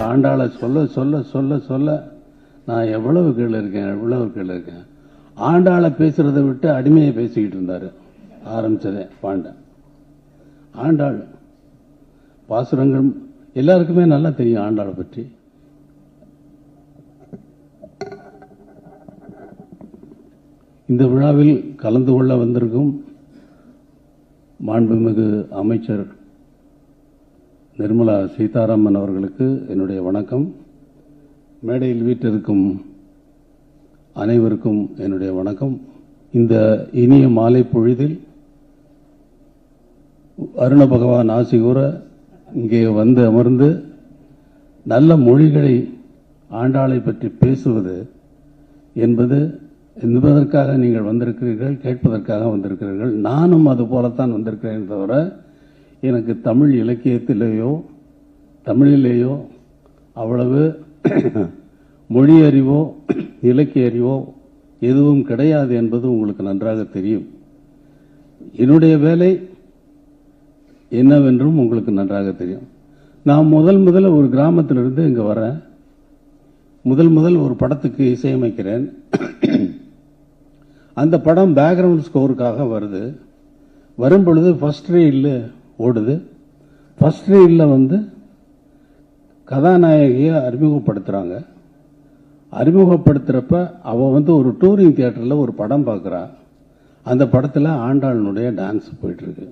ஆண்டாளை சொல்ல சொல்ல சொல்ல சொல்ல நான் எவ்வளவு கீழே இருக்கேன். ஆண்டாளை பேசுறதை விட்டு அடிமையை பேசிக்கிட்டு இருந்தாரு. ஆரம்பிச்சதே பாண்டன். ஆண்டாள் பாசுரங்கள் எல்லாருக்குமே நல்லா தெரியும் ஆண்டாளை பற்றி. இந்த விழாவில் கலந்து கொள்ள வந்திருக்கும் மாண்புமிகு அமைச்சர் நிர்மலா சீதாராமன் அவர்களுக்கு என்னுடைய வணக்கம். மேடையில் வீட்டிற்கும் அனைவருக்கும் என்னுடைய வணக்கம். இந்த இனிய மாலை பொழுதில் அருண பகவான் ஆசி கூற இங்கே வந்து அமர்ந்து நல்ல மொழிகளை ஆண்டாளை பற்றி பேசுவது என்பதற்காக நீங்கள் வந்திருக்கிறீர்கள், கேட்பதற்காக வந்திருக்கிறீர்கள். நானும் அது போலத்தான் வந்திருக்கிறேன். தவிர எனக்கு தமிழ் இலக்கியத்திலேயோ தமிழிலேயோ அவ்வளவு மொழி அறிவோ இலக்கிய அறிவோ எதுவும் கிடையாது என்பது உங்களுக்கு நன்றாக தெரியும். என்னுடைய வேலை என்னவென்றும் உங்களுக்கு நன்றாக தெரியும். நான் முதல்ல ஒரு கிராமத்திலிருந்து இங்க வரேன். முதல் ஒரு படத்துக்கு இசையமைக்கிறேன். அந்த படம் பேக்ரவுண்ட் ஸ்கோருக்காக வருது. வரும்பொழுது ஃபர்ஸ்ட் ரீல்ல ஓடுது. ஃபர்ஸ்ட் ரீல்ல கதாநாயகியை அறிமுகப்படுத்துறாங்க. அறிமுகப்படுத்துறப்ப அவ ஒரு டூரிங் தியேட்டர்ல ஒரு படம் பார்க்கிறா. அந்த படத்துல ஆண்டாளுடைய டான்ஸ் போயிட்டு இருக்கு.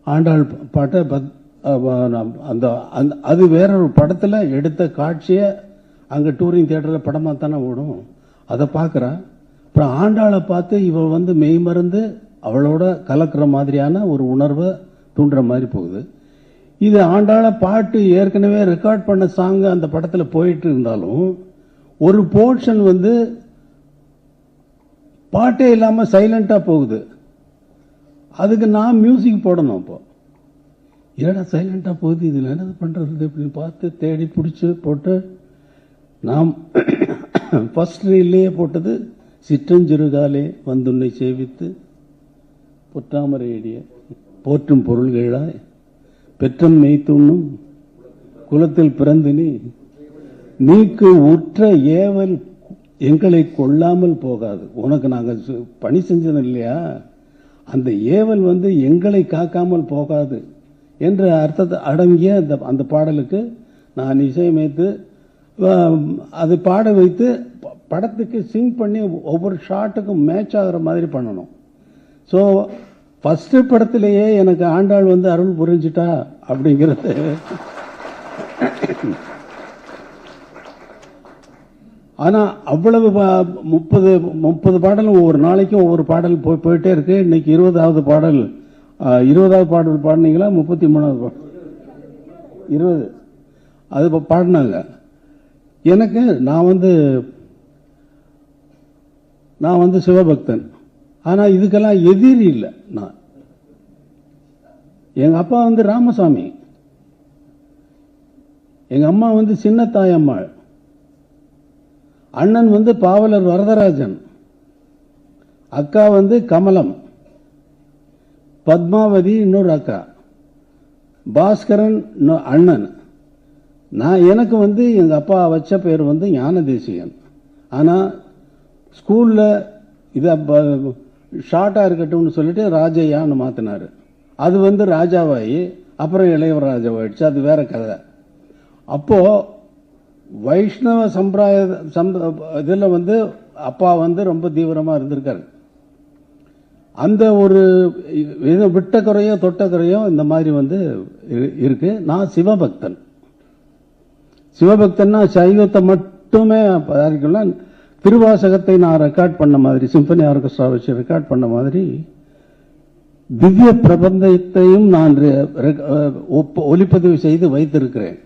ஆண்டாள் பாட்டை அது வேற ஒரு படத்துல எடுத்த காட்சிய அங்க டூரிங் தியேட்டர்ல படமா தானே ஓடும். அதை பார்க்கிறா. அப்புறம் ஆண்டாளை பார்த்து இவ மெய்மறந்து அவளோட கலக்கிற மாதிரியான ஒரு உணர்வை தூண்டுற மாதிரி போகுது. இது ஆண்டாள பாட்டு ஏற்கனவே ரெக்கார்ட் பண்ண சாங் அந்த படத்துல போயிட்டு இருந்தாலும் ஒரு போர்ஷன் பாட்டே இல்லாம சைலண்டா போகுது. அதுக்கு நான் மியூசிக் போடணும். அப்போ ஏடா சைலண்டா போகுது, இதுல என்ன பண்றது அப்படின்னு பார்த்து தேடி பிடிச்சு போட்டு நாம் ஃபர்ஸ்ட் ரீல்லையே போட்டது சிற்றஞ்சிறுகாலே வந்துன்னை சேவித்து பொற்றாமரையடிய போற்றும் பொருள்களாய் பெற்றம் மெய்த்துண்ணும் குலத்தில் பிறந்து நீக்கு உற்ற ஏவல் எங்களை கொள்ளாமல் போகாது. உனக்கு நாங்க பணி செஞ்சது இல்லையா, அந்த ஏவல் எங்களை காக்காமல் போகாது என்ற அர்த்தத்தை அடங்கிய அந்த பாடலுக்கு நான் இசையமைத்து அது பாட வைத்து படத்துக்கு சிங் பண்ணி ஒவ்வொரு ஷாட்டுக்கும் மேட்ச் ஆகிற மாதிரி பண்ணணும். ஸோ ஃபர்ஸ்ட் படத்திலேயே எனக்கு ஆண்டாள் அருள் புரிஞ்சிட்டா அப்படிங்கிறது. ஆனா அவ்வளவு 30 பாடலும் ஒவ்வொரு நாளைக்கும் ஒவ்வொரு பாடல் போயிட்டே இருக்கு. இன்னைக்கு 20வது பாடல் பாடினீங்களா? 33வது பாடல் 20 அது பாடினாங்க. எனக்கு நான் சிவபக்தன். ஆனா இதுக்கெல்லாம் எதிரி இல்லை. நான் எங்க அப்பா ராமசாமி, எங்க அம்மா சின்ன தாயம்மாள், அண்ணன் பாவலர் வரதராஜன், அக்கா கமலம், பத்மாவதி இன்னொரு அக்கா, பாஸ்கரன் அண்ணன். நான் எனக்கு எங்க அப்பா வச்ச பேர் ஞான தேசிகன். ஆனா ஸ்கூல்ல இத ஷார்ட்டா இருக்கட்டும்னு சொல்லிட்டு ராஜையான்னு மாத்தினாரு. அது ராஜாவாயி அப்புறம் இளையவராஜாவாயிடுச்சு. அது வேற கதை. அப்போ வைஷ்ணவ சம்பிரதாய இதுல அப்பா ரொம்ப தீவிரமா இருந்திருக்காரு. அந்த ஒரு விட்ட குறையோ தொட்ட குறையோ இந்த மாதிரி இருக்கு. நான் சிவபக்தன்னா சைவத்தை மட்டுமே பாதிக்கலாம். திருவாசகத்தை நான் ரெக்கார்ட் பண்ண மாதிரி, சிம்பனி ஆர்கெஸ்ட்ரா வச்சு ரெக்கார்ட் பண்ண மாதிரி திவ்ய பிரபந்தத்தையும் நான் ஒலிப்பதிவு செய்து வைத்திருக்கிறேன்.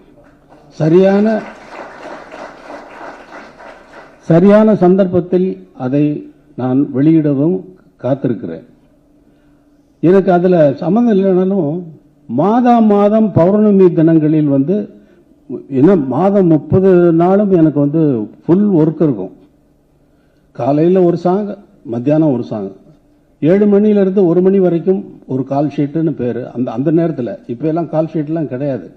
சரியான சந்தர்ப்பத்தில் அதை நான் வெளியிடவும் காத்திருக்கிறேன். எனக்கு அதுல சம்பந்தம் இல்லைனாலும் மாதம் பௌர்ணமி தினங்களில் மாதம் 30 நாளும் எனக்கு ஃபுல் ஒர்க் இருக்கும். காலையில் ஒரு சாங், மத்தியானம் ஒரு சாங், 7 மணியிலிருந்து 1 மணி வரைக்கும் ஒரு கால் ஷீட்டுன்னு பேரு. அந்த நேரத்தில் இப்ப எல்லாம் கால் ஷீட்லாம் கிடையாது.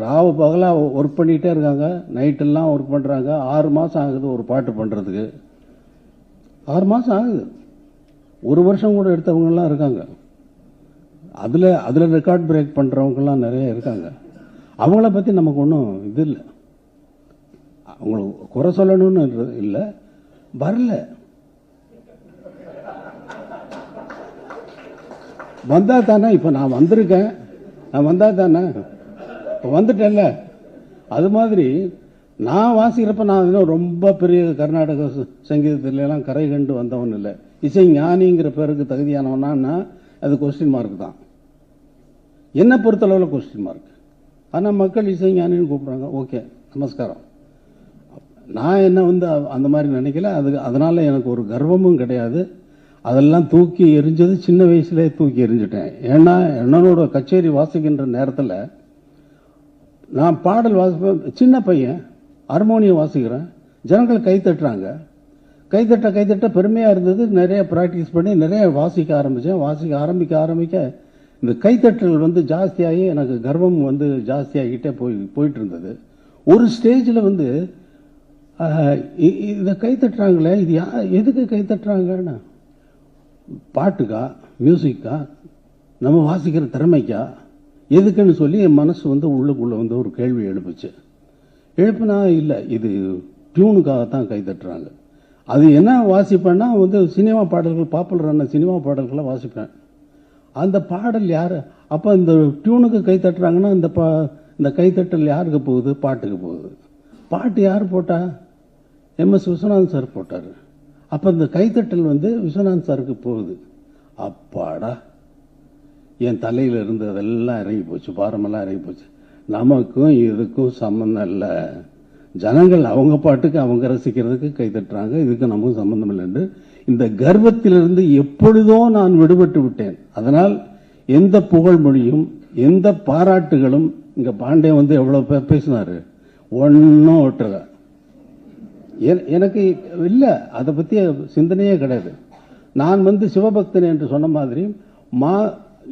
ராவு பகலாக ஒர்க் பண்ணிகிட்டே இருக்காங்க, நைட்டெல்லாம் ஒர்க் பண்ணுறாங்க. 6 மாதம் ஆகுது ஒரு பாட்டு பண்ணுறதுக்கு. 6 மாதம் ஆகுது. 1 வருஷம் கூட எடுத்தவங்கலாம் இருக்காங்க. அதில் ரெக்கார்ட் பிரேக் பண்ணுறவங்கலாம் நிறைய இருக்காங்க. அவங்கள பற்றி நமக்கு ஒன்றும் இது இல்லை, அவங்களுக்கு குறை சொல்லணும்னு இல்லை. வரல, வந்தா தானே. இப்போ நான் வந்திருக்கேன், நான் வந்தா தானே, இப்போ வந்துட்டேன்ல. அது மாதிரி நான் வாசிக்கிறப்ப நான் இன்னும் ரொம்ப பெரிய கர்நாடக சங்கீதத்திலாம் கரை கண்டு வந்தவன் இல்லை. இசை ஞானிங்கிற பேருக்கு தகுதியானவனா அது கொஸ்டின் மார்க் தான், என்னை பொறுத்தளவில் கொஸ்டின் மார்க். ஆனால் மக்கள் இசை ஞானின்னு கூப்பிட்றாங்க. ஓகே, நமஸ்காரம். நான் என்ன வந்து அந்த மாதிரி நினைக்கல. அதனால எனக்கு ஒரு கர்வமும் கிடையாது. அதெல்லாம் தூக்கி எரிஞ்சது சின்ன வயசுலேயே தூக்கி எரிஞ்சிட்டேன். ஏன்னா என்னோட கச்சேரி வாசிக்கின்ற நேரத்தில் நான் பாடல் வாசிப்பேன். சின்ன பையன் ஹார்மோனியம் வாசிக்கிறேன், ஜனங்கள் கை தட்டுறாங்க. கைத்தட்ட பெருமையாக இருந்தது. நிறைய ப்ராக்டிஸ் பண்ணி நிறைய வாசிக்க ஆரம்பித்தேன். ஆரம்பிக்க இந்த கைத்தட்டல் வந்து ஜாஸ்தியாகி எனக்கு கர்வம் வந்து ஜாஸ்தியாகிட்டே போயிட்டு இருந்தது. ஒரு ஸ்டேஜில் வந்து இதை கைத்தட்டுறாங்களே, இது எதுக்கு கைத்தட்டுறாங்கன்னா, பாட்டுக்கா, மியூசிக்கா, நம்ம வாசிக்கிற திறமைக்கா, எதுக்குன்னு சொல்லி என் மனசு வந்து உள்ளுக்குள்ளே வந்து ஒரு கேள்வி எழுப்புனா இல்லை, இது டியூனுக்காகத்தான் கைத்தட்டுறாங்க. அது என்ன வாசிப்பேன்னா வந்து சினிமா பாடல்கள், பாப்புலரான சினிமா பாடல்களை வாசிப்பேன். அந்த பாடல் யார் அப்போ இந்த டியூனுக்கு கை தட்டுறாங்கன்னா இந்த கைத்தட்டல் யாருக்கு போகுது? பாட்டுக்கு போகுது. பாட்டு யார் போட்டா? எம்எஸ் விஸ்வநாதன் சார் போட்டார். அப்போ இந்த கைத்தட்டல் வந்து விஸ்வநாதன் சாருக்கு போகுது. அப்பாடா, என் தலையில் இருந்து அதெல்லாம் இறங்கி போச்சு, பாரமெல்லாம் இறங்கி போச்சு. நமக்கும் இதுக்கும் சம்மந்தம் இல்லை, ஜனங்கள் அவங்க பாட்டுக்கு அவங்க ரசிக்கிறதுக்கு கைத்தட்டுறாங்க, இதுக்கு நமக்கு சம்பந்தம் இல்லை என்று இந்த கர்வத்திலிருந்து எப்பொழுதோ நான் விடுபட்டு விட்டேன். அதனால் எந்த புகழ் மொழியும் எந்த பாராட்டுகளும், இங்க பாண்டே வந்து எவ்வளவு பேசினாரு, ஒன்னும் ஒட்டல. எனக்கு இல்லை, அதை பற்றிய சிந்தனையே கிடையாது. நான் வந்து சிவபக்தன் என்று சொன்ன மாதிரி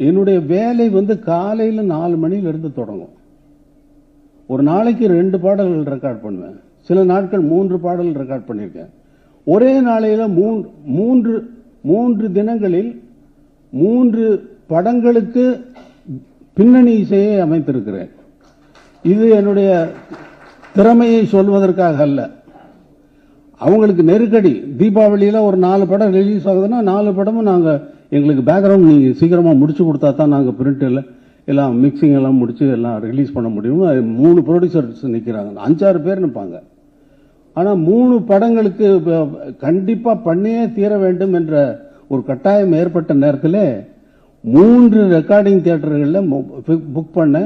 என்னுடைய வேலை வந்து காலையில் 4 மணியிலிருந்து தொடங்கும். ஒரு நாளைக்கு 2 பாடல்கள் ரெக்கார்ட் பண்ணுவேன். சில நாட்கள் 3 பாடல்கள் ரெக்கார்ட் பண்ணியிருக்கேன். ஒரே நாளையில் 3 தினங்களில் 3 படங்களுக்கு பின்னணி இசையை அமைத்திருக்கிறேன். இது என்னுடைய திறமையை சொல்வதற்காக அல்ல, அவங்களுக்கு நெருக்கடி. தீபாவளியில் ஒரு 4 படம் ரிலீஸ் ஆகுதுன்னா 4 படமும் நாங்கள் எங்களுக்கு பேக்ரவுண்ட் நீங்கள் சீக்கிரமாக முடிச்சு கொடுத்தா தான் நாங்கள் பிரிண்டில் எல்லாம் மிக்சிங் எல்லாம் முடிச்சு எல்லாம் ரிலீஸ் பண்ண முடியும். 3 ப்ரொடியூசர்ஸ் நிற்கிறாங்க, 5-6 பேர் நிற்பாங்க. ஆனால் 3 படங்களுக்கு கண்டிப்பாக பண்ணியே தீர வேண்டும் என்ற ஒரு கட்டாயம் ஏற்பட்ட நேரத்தில் 3 ரெக்கார்டிங் தியேட்டர்களில் புக் பண்ண,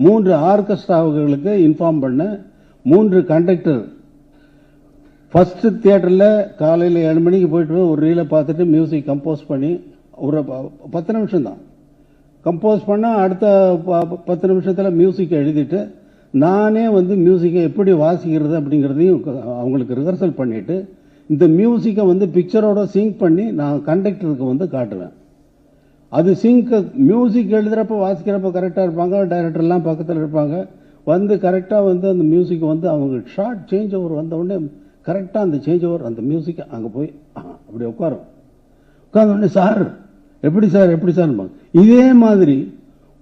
3 ஆர்கெஸ்ட்ராவுகளுக்கு இன்ஃபார்ம் பண்ண, 3 கண்டக்டர். ஃபர்ஸ்ட் தியேட்டரில் காலையில் 7 மணிக்கு போயிட்டு ஒரு ரீலை பார்த்துட்டு மியூசிக் கம்போஸ் பண்ணி ஒரு 10 நிமிஷம் தான் கம்போஸ் பண்ண, அடுத்த 10 நிமிஷத்தில் மியூசிக் எழுதிட்டு நானே வந்து மியூசிக்கை எப்படி வாசிக்கிறது அப்படிங்கிறதையும் அவங்களுக்கு ரிஹர்சல் பண்ணிட்டு, இந்த மியூசிக்கை வந்து பிக்சரோட சிங்க் பண்ணி நான் கண்டக்டருக்கு வந்து காட்டுவேன். அது மியூசிக் எழுதுறப்ப வாசிக்கிறப்ப கரெக்டாக இருப்பாங்க, டைரக்டர்லாம் பக்கத்தில் இருப்பாங்க. வந்து கரெக்டாக வந்து அந்த மியூசிக் வந்து அவங்க ஷார்ட் சேஞ்ச் ஓவர் வந்த உடனே கரெக்டாக அந்த சேஞ்ச் ஓவர் அந்த மியூசிக் அங்கே போய் அப்படி உட்காரும். உட்கார்ந்த உடனே சார் எப்படி சார் இதே மாதிரி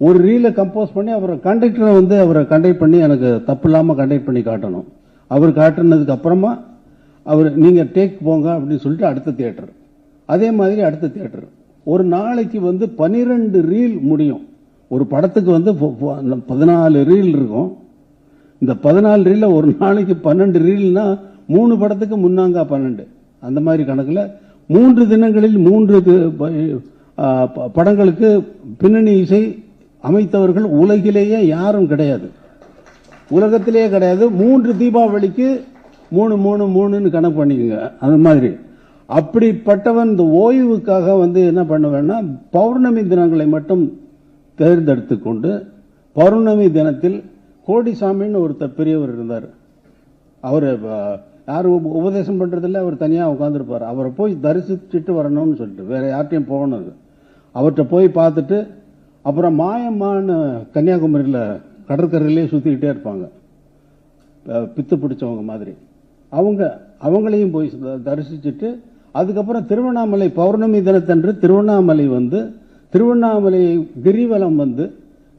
ஒரு ரீலை கம்போஸ் பண்ணி அவரை கண்டக்டரை வந்து அவரை கண்டக்ட் பண்ணி எனக்கு தப்பு இல்லாமல் கண்டக்ட் பண்ணி காட்டணும். அவர் காட்டினதுக்கு அப்புறமா அவர் நீங்கள் டேக் போங்க அப்படின்னு சொல்லிட்டு அடுத்த தியேட்டர், அதே மாதிரி அடுத்த தியேட்டர். ஒரு நாளைக்கு வந்து 12 ரீல் முடியும். ஒரு படத்துக்கு வந்து 14 ரீல் இருக்கும். இந்த 14 ரீல ஒரு நாளைக்கு 12 ரீல்னா 3 படத்துக்கு முன்னாங்க 12. அந்த மாதிரி கணக்கில் 3 தினங்களில் 3 படங்களுக்கு பின்னணி இசை அமைத்தவர்கள் உலகிலேயே யாரும் கிடையாது, உலகத்திலேயே கிடையாது. 3 தீபாவளிக்கு 3 கணக்கு பண்ணிக்கோங்க. அந்த மாதிரி அப்படிப்பட்டவன் இந்த ஓய்வுக்காக வந்து என்ன பண்ணுவேன்னா, பௌர்ணமி தினங்களை மட்டும் தேர்ந்தெடுத்து கொண்டு, பௌர்ணமி தினத்தில் கோடிசாமின்னு ஒருத்தர் பெரியவர் இருந்தார். அவர் யாரும் உபதேசம் பண்றதில்ல, அவர் தனியாக உட்காந்துருப்பார். அவரை போய் தரிசிச்சுட்டு வரணும்னு சொல்லிட்டு வேற யார்ட்டையும் போகணும். அவர்கிட்ட போய் பார்த்துட்டு, அப்புறம் மாயம்மான்னு கன்னியாகுமரியில் கடற்கரையிலே சுத்திக்கிட்டே இருப்பாங்க, பித்து பிடிச்சவங்க மாதிரி. அவங்களையும் போய் தரிசிச்சுட்டு அதுக்கப்புறம் திருவண்ணாமலை பௌர்ணமி தினத்தன்று திருவண்ணாமலை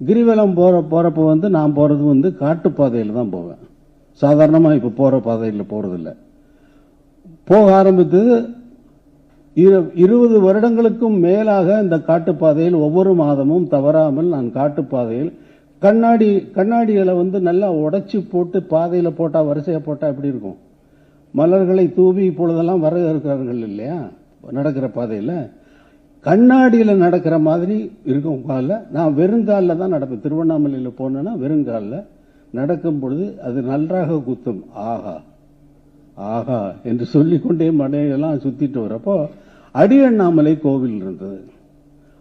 கிரிவலம் போறப்ப நான் போறது காட்டுப்பாதையில் தான் போவேன். சாதாரணமா இப்ப போற பாதையில் போறதில்லை. போக ஆரம்பித்தது 20 வருடங்களுக்கும் மேலாக இந்த காட்டுப்பாதையில் ஒவ்வொரு மாதமும் தவறாமல் நான் காட்டுப்பாதையில் கண்ணாடிகளை நல்லா உடைச்சு போட்டு பாதையில போட்டா, வரிசையா போட்டா எப்படி இருக்கும், மலர்களை தூவி இப்பொழுதெல்லாம் வரவேற்கிறார்கள் இல்லையா நடக்கிற பாதையில, கண்ணாடியில நடக்கிற மாதிரி இருக்கும். காலில் நான் வெறுங்காலில் தான் நடப்பேன். திருவண்ணாமலையில போனேன்னா வெறுங்காலில் நடக்கும் பொழுது அது நன்றாக குத்தும். ஆஹா ஆஹா என்று சொல்லிக்கொண்டே மலையெல்லாம் சுத்திட்டு வரப்போ அடியண்ணாமலை கோவில் இருந்தது.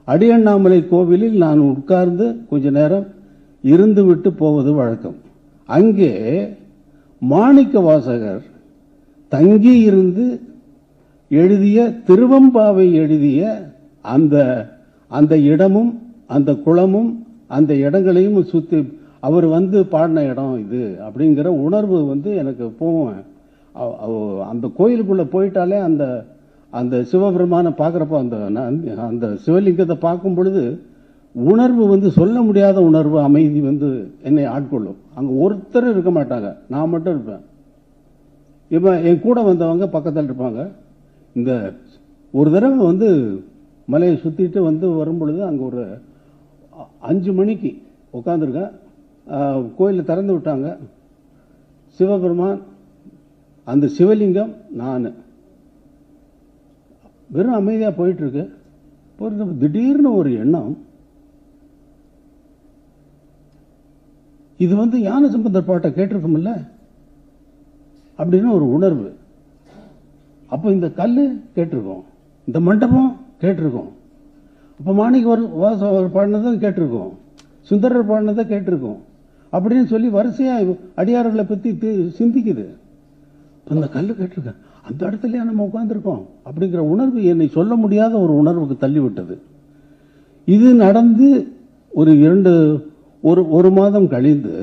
அடியண்ணாமலை கோவிலில் நான் உட்கார்ந்து கொஞ்ச நேரம் இருந்து விட்டு போவது வழக்கம். அங்கே மாணிக்க வாசகர் தங்கி இருந்து எழுதிய திருவெம்பாவை எழுதிய அந்த இடமும் அந்த குளமும் அந்த இடங்களையும் சுத்தி அவர் பாடின இடம் இது அப்படிங்கிற உணர்வு எனக்கு போவேன். அந்த கோயிலுக்குள்ள போயிட்டாலே அந்த சிவபெருமான பார்க்கிறப்ப அந்த சிவலிங்கத்தை பார்க்கும் பொழுது உணர்வு சொல்ல முடியாத உணர்வு, அமைதி என்னை ஆட்கொள்ளும். அங்க ஒருத்தர் இருக்க மாட்டாங்க, நான் மட்டும் இருப்பேன். இப்ப என் கூட வந்தவங்க பக்கத்தில் இருப்பாங்க. இந்த ஒரு தடவை மலையை சுத்திட்டு வரும் பொழுது அங்க ஒரு 5 மணிக்கு உட்காந்துருக்கேன். கோயிலில் திறந்து விட்டாங்க. சிவபெருமான், அந்த சிவலிங்கம், நான் வெறும் அமைதியா போயிட்டு இருக்கு. திடீர்னு ஒரு எண்ணம், இது ஞான சம்பந்தர் பாட்டை கேட்டிருக்கோம்ல அப்படின்னு ஒரு உணர்வு. அப்ப இந்த கல்லு கேட்டிருக்கோம், இந்த மண்டபம் கேட்டிருக்கோம், அப்ப மாணிக்க வாசகர் பாடினதை கேட்டிருக்கோம், சுந்தரர் பாடினதை கேட்டிருக்கோம் அப்படின்னு சொல்லி வரிசையா அடியார்களை பத்தி சிந்திக்குது. அந்த கல்லு கேட்டிருக்கேன், அந்த இடத்துல நம்ம உட்கார்ந்துருக்கோம் அப்படிங்கிற உணர்வு என்னை சொல்ல முடியாத ஒரு உணர்வுக்கு தள்ளிவிட்டது. இது நடந்து ஒரு மாதம் கழிந்து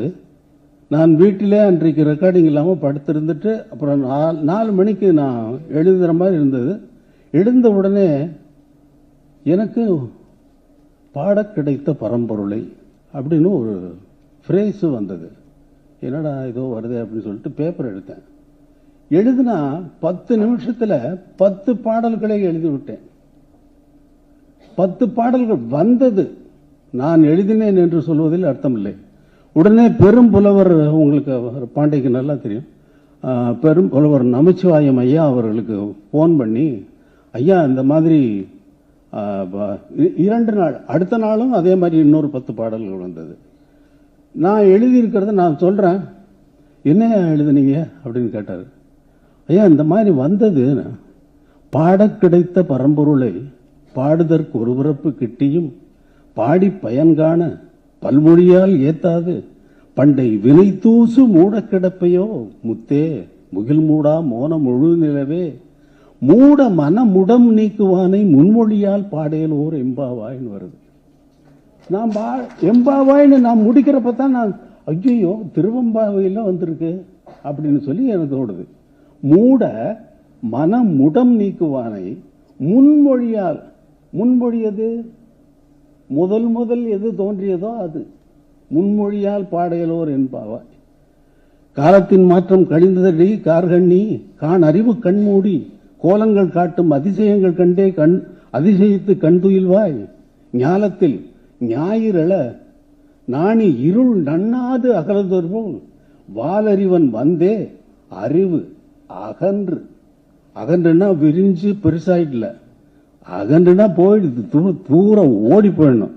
நான் வீட்டிலே அன்றைக்கு ரெக்கார்டிங் இல்லாமல் படுத்திருந்துட்டு அப்புறம் 4 மணிக்கு நான் எழுதுகிற மாதிரி இருந்தது. எழுந்த உடனே எனக்கு பாட கிடைத்த பரம்பொருளை அப்படின்னு ஒரு ஃப்ரேஸ் வந்தது. என்னடா ஏதோ வருது அப்படின்னு சொல்லிட்டு பேப்பர் எடுத்தேன். எழுதுனா 10 நிமிஷத்துல 10 பாடல்களை எழுதி விட்டேன். 10 பாடல்கள் வந்தது. நான் எழுதினேன் என்று சொல்வதில் அர்த்தமில்லை. உடனே பெரும் புலவர், உங்களுக்கு பாண்டிக்கு நல்லா தெரியும், பெரும் புலவர் நமச்சிவாயம் ஐயா அவர்களுக்கு போன் பண்ணி, ஐயா இந்த மாதிரி 2 நாள், அடுத்த நாளும் அதே மாதிரி இன்னொரு 10 பாடல்கள் வந்தது. நான் எழுதியிருக்கிறத நான் சொல்றேன், என்ன எழுதுனீங்க அப்படின்னு கேட்டார். ஐயா இந்த மாதிரி வந்தது, பாட கிடைத்த பரம்பொருளை பாடுதற்கு ஒரு பிறப்பு கிட்டியும் பாடி பயன்காண பல்மொழியால் ஏத்தாது பண்டை வினை தூசு மூட கிடப்பையோ முத்தே முகில் மூடா மோன முழு நிலவே மூட மனமுடம் நீக்குவானை முன்மொழியால் பாடையலோர் எம்பாவாயின்னு வருது. நான் எம்பாவாயின்னு நான் முடிக்கிறப்பதான் நான் ஐயோ திருவெம்பாவையில் வந்திருக்கு அப்படின்னு சொல்லி எனக்கு தோடுது. மூட மனமுடம் நீக்குவானை முன்மொழியால், முன்மொழியது முதல் எது தோன்றியதோ அது, முன்மொழியால் பாடையலோர் என்பாவாய். காலத்தின் மாற்றம் கழிந்ததடி கார்கண்ணி கான் அறிவு கண்மூடி கோலங்கள் காட்டும் அதிசயங்கள் கண்டே அதிசயித்து கண்துயில்வாய் ஞாலத்தில் ஞாயிறள நாணி இருள் நன்னாது அகலதோர்போல் வாலறிவன் வந்தே அறிவு அகன்றுனா விரிஞ்சு பெருசாயிடல, அகன்றுனா போயிடுது, தூரம் ஓடி போயிடணும்.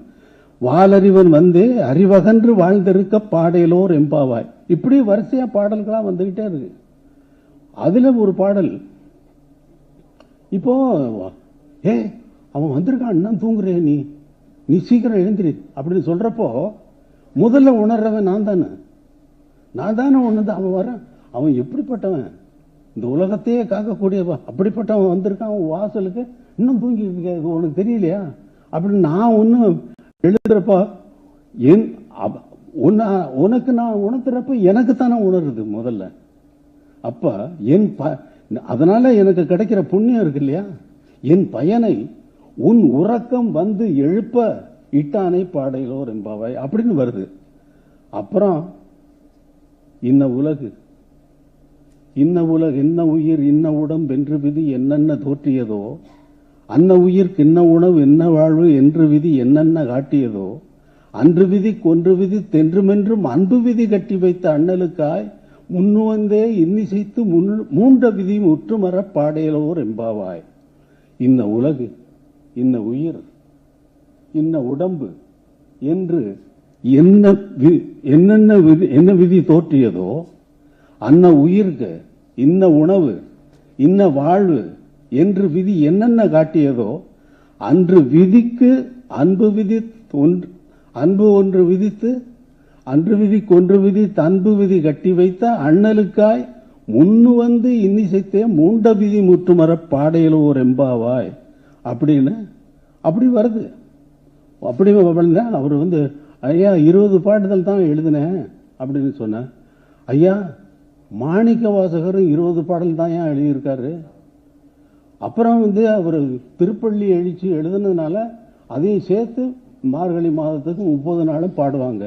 வாலறிவன் வந்தே அறிவகன்று வாழ்ந்திருக்க பாடையலோர் எம்பாவாய். இப்படி வரிசையா பாடல்களா வந்துகிட்டே இருக்கு. அதுல ஒரு பாடல், இப்போ அவன் வந்திருக்கான், இன்னும் தூங்குறே, நீ சீக்கிரம் எழுந்திரி அப்படின்னு சொல்றப்போ முதல்ல உணர்றவன் நான் தானே உணர்ந்து அவன் வர, அவன் எப்படிப்பட்டவன், இந்த உலகத்தையே காக்கக்கூடியவன், அப்படிப்பட்டவன் வந்திருக்கான் அவன் வாசலுக்கு, இன்னும் தூங்கி இருக்க உனக்கு தெரியலையா அப்படின்னு நான் ஒன்னும் எழுதுறப்ப உனக்கு நான் உணர்த்துறப்ப எனக்கு தானே உணருது முதல்ல. அப்ப அதனால எனக்கு கிடைக்கிற புண்ணியம் இருக்கு இல்லையா, என் பயனை உன் உறக்கம் வந்து எழுப்ப இட்டானை பாடையிலோர் என்பாவாய் அப்படின்னு வருது. அப்புறம் இன்ன உலகு இன்ன உயிர் இன்ன உடம்பு என்று விதி என்னென்ன தோற்றியதோ, அன்ன உயிர்க்கு இன்ன உணவு என்ன வாழ்வு என்று விதி என்னென்ன காட்டியதோ, அன்று விதி கொன்று விதி தென்றுமென்றும் அன்பு விதி கட்டி வைத்த அண்ணலுக்காய் முன்னுவந்தே இன்னிசைத்து மூண்ட விதி முற்றுமர பாடையிலோர் எம்பாவாய். இன்ன உலகு இன்ன உயிர் இன்ன உடம்பு என்று என்ன விதி தோற்றியதோ, அன்ன உயிர்க்கு இன்ன உணவு இன்ன வாழ்வு என்று விதி என்னென்ன காட்டியதோ, அன்று விதிக்கு அன்பு ஒன்று விதித்து அன்று விதி கொன்று விதி அன்பு விதி கட்டி வைத்த அண்ணலுக்காய் முன்னு வந்து இன்னிசைத்தே மூண்ட விதி முற்றுமர பாடையில் ஒரு எம்பாவாய் அப்படின்னு அப்படி வருது. அப்படி அவர் வந்து ஐயா 20 பாட்டுதல் தான் எழுதினேன் அப்படின்னு சொன்ன. ஐயா மாணிக்க வாசகரும் 20 பாடல் தான் ஏன் எழுதியிருக்காரு. அப்புறம் வந்து அவர் திருப்பள்ளி எழுச்சி எழுதுனதுனால அதையும் சேர்த்து மார்கழி மாதத்துக்கு 30 நாளும் பாடுவாங்க.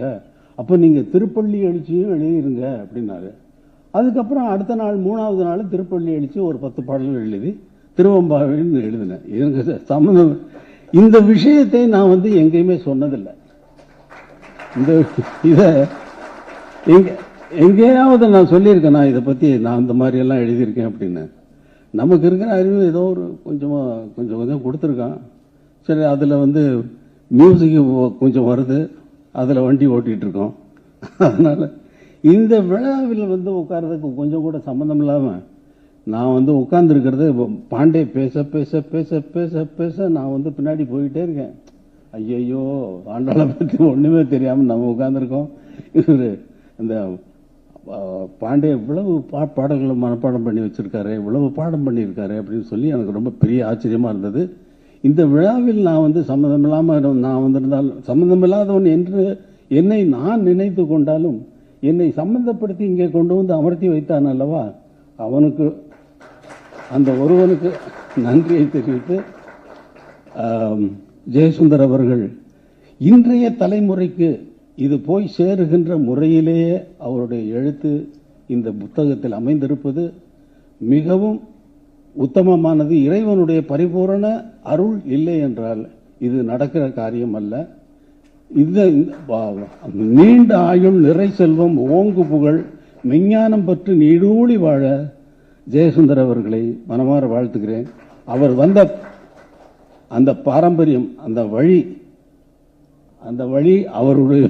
அப்ப நீங்க திருப்பள்ளி எழுச்சியும் எழுதிருங்க அப்படின்னாரு. அதுக்கப்புறம் அடுத்த நாள் 3வது நாள் திருப்பள்ளி எழுச்சி ஒரு 10 பாடல்கள் எழுதி திருவம்பாவைன்னு எழுதினேன். எனக்கு சம்பந்தம் இந்த விஷயத்தை நான் வந்து எங்கேயுமே சொன்னதில்லை. இத எங்கேயாவது நான் சொல்லியிருக்கேன், நான் இதை பத்தி நான் இந்த மாதிரி எல்லாம் எழுதியிருக்கேன் அப்படின்னு. நமக்கு இருக்கிற அறிவு ஏதோ ஒரு கொஞ்சம் கொடுத்துருக்கான். சரி, அதுல வந்து மியூசிக் கொஞ்சம் வருது, அதுல வண்டி ஓட்டிட்டு இருக்கோம். அதனால இந்த விழாவில் வந்து உட்கார்றதுக்கு கொஞ்சம் கூட சம்பந்தம் இல்லாம நான் வந்து உட்கார்ந்து இருக்கிறது பாண்டே பேச பேச பேச பேச பேச நான் வந்து பின்னாடி போயிட்டே இருக்கேன். ஐயோ ஆண்டாளை பத்தி ஒண்ணுமே தெரியாம நம்ம உட்கார்ந்துருக்கோம். இவரு இந்த பாண்டே இவ்வளவு பாடல்களை மனப்பாடம் பண்ணி வச்சிருக்காரு, இவ்வளவு பாடம் பண்ணியிருக்காரு அப்படின்னு சொல்லி எனக்கு ரொம்ப பெரிய ஆச்சரியமா இருந்தது. இந்த விழாவில் நான் வந்து சம்மந்தமில்லாம நான் வந்திருந்தாலும் சம்மந்தமில்லாதவன் என்று என்னை நான் நினைத்து கொண்டாலும் என்னை சம்பந்தப்படுத்தி இங்கே கொண்டு வந்து அமர்த்தி வைத்தான் அல்லவா, அவனுக்கு அந்த ஒருவனுக்கு நன்றியை தெரிவித்து ஜெயசுந்தர் அவர்கள் இன்றைய தலைமுறைக்கு இது போய் சேருகின்ற முறையிலேயே அவருடைய எழுத்து இந்த புத்தகத்தில் அமைந்திருப்பது மிகவும் உத்தமமானது. இறைவனுடைய பரிபூரண அருள் இல்லை என்றால் இது நடக்கிற காரியம் அல்ல. இந்த நீண்ட ஆயுள் நிறை செல்வம் ஓங்கு புகழ் மெஞ்ஞானம் பற்றி நீடூழி வாழ ஜெயசுந்தர் அவர்களை மனமாற வாழ்த்துகிறேன். அவர் வந்த அந்த பாரம்பரியம், அந்த வழி அவருடைய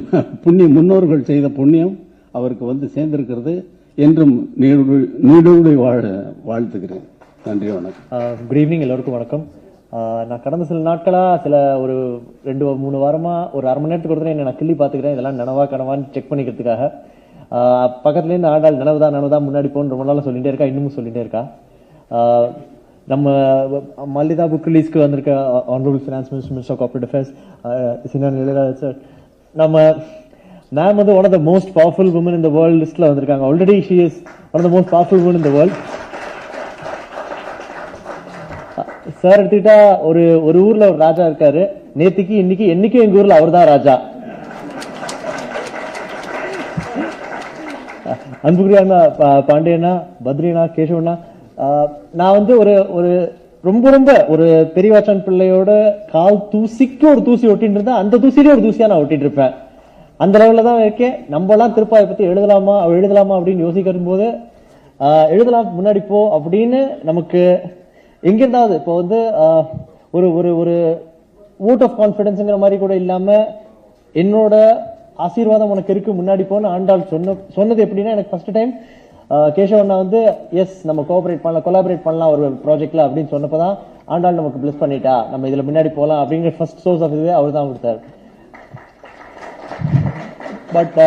புண்ணியம், முன்னோர்கள் செய்த புண்ணியம் அவருக்கு வந்து சேர்ந்திருக்கிறது. என்றும் நீடூழி வாழ வாழ்த்துகிறேன். நன்றி, வணக்கம். குட் ஈவினிங், எல்லோருக்கும் வணக்கம். நான் கடந்த சில நாட்களா ஒரு 2-3 வாரமா ஒரு அரை மணி நேரத்துக்கு ஒருத்தர் நான் கிள்ளி பாத்துக்கிறேன். இதெல்லாம் நனவா கனவான்னு செக் பண்ணிக்கிறதுக்காக. பக்கத்துல இருந்து ஆண்டாள் நனவுதான் முன்னாடி போன்னு ரொம்ப நாளா சொல்லிட்டே இருக்கா, இன்னமும் சொல்லிட்டே இருக்கா. நம்ம மல்லிதா புக் ரிலீஸ்க்கு வந்திருக்க honourable finance minister of corporate affairs sir, நம்ம மேம் வந்து one of the most powerful woman in the world லிஸ்ட்ல வந்திருக்காங்க. Already she is one of the most powerful woman in the world. Sir எடுத்துக்கிட்டா ஒரு ஊர்ல ஒரு ராஜா இருக்காரு. நேத்திக்கு என்னைக்கும் எங்க ஊர்ல அவர் தான் ராஜா. அன்புக்குரியாண்ணா, பாண்டியண்ணா, பத்ரினா, கேசவண்ணா, நான் வந்து ஒரு ரொம்ப ரொம்ப ஒரு பெரியவாச்சான் பிள்ளையோட கால் தூசிக்கு ஒரு தூசி ஒட்டிட்டு இருந்தா அந்த தூசிலே ஒரு தூசியா நான் ஒட்டிட்டு இருப்பேன். அந்த லெவல்ல தான் இருக்கேன். நம்ம எல்லாம் திருப்பாவை பத்தி எழுதலாமா அப்படின்னு யோசிக்கும் போது எழுதலாம் முன்னாடி போ அப்படின்னு நமக்கு எங்க இருந்தாவது இப்போ வந்து ஒரு வோட் ஆஃப் கான்பிடன்ஸ்ங்கிற மாதிரி கூட இல்லாம என்னோட ஆசீர்வாதம் உனக்கு இருக்கு முன்னாடி போன்னு ஆண்டாள் சொன்னது எப்படின்னா, எனக்கு ஃபர்ஸ்ட் டைம் கேசவண்ணா வந்து எஸ் நம்ம கொலாபரேட் பண்ணலாம் ஒரு ப்ராஜெக்ட்ல அப்படின்னு சொன்னப்பதான் ஆண்டாள் நமக்கு பிளஸ் பண்ணிட்டா, நம்ம இதுல முன்னாடி போலாம் அப்படிங்கிற ஃபர்ஸ்ட் சோர்ஸ் ஆஃப் இதுவே அவர் தான் கொடுத்தாரு. பட்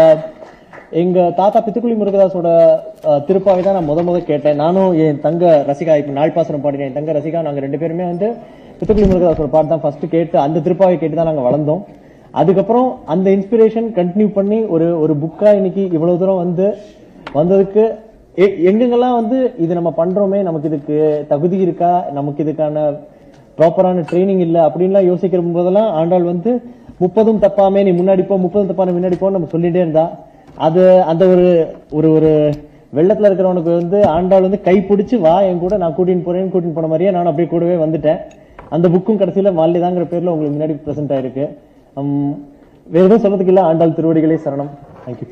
எங்க தாத்தா பித்துக்குளி முருகதாஸோட திருப்பாவை தான் நான் முத கேட்டேன். நானும் என் தங்க ரசிகா, இப்ப நாள்பாசனம் பாடினேன், என் தங்க ரசிகா, நாங்க 2 பேருமே வந்து பித்துக்குளி முருகதாஸோட பாட்டு தான் ஃபர்ஸ்ட் கேட்டு அந்த திருப்பாவை கேட்டு தான் நாங்க வளர்ந்தோம். அதுக்கப்புறம் அந்த இன்ஸ்பிரேஷன் கண்டினியூ பண்ணி ஒரு புக்கா இன்னைக்கு இவ்வளவு தூரம் வந்ததுக்கு எங்கெங்கெல்லாம் வந்து இது நம்ம பண்றோமே, நமக்கு இதுக்கு தகுதி இருக்கா, நமக்கு இதுக்கான ப்ராப்பரான ட்ரைனிங் இல்ல அப்படின்லாம் யோசிக்கிற போதெல்லாம் ஆண்டாள் வந்து 30 தப்பாமே நீ முன்னாடி போ, 30 தப்பான முன்னாடி போன்னு நம்ம சொல்லிட்டே இருந்தா. அது அந்த ஒரு வெள்ளத்துல இருக்கிறவனுக்கு வந்து ஆண்டாள் வந்து கை பிடிச்சு வா என் கூட, நான் கூட்டின்னு போன மாதிரியே நான் அப்படியே கூடவே வந்துட்டேன். அந்த புக்கும் கடைசியில மால்யதாங்கிற பேர்ல உங்களுக்கு முன்னாடி பிரசன்ட் ஆயிருக்கு. வேற எதுவும் சொல்றதுக்கு இல்ல. ஆண்டாள் திருவடிகளே சரணம். தேங்க்யூ.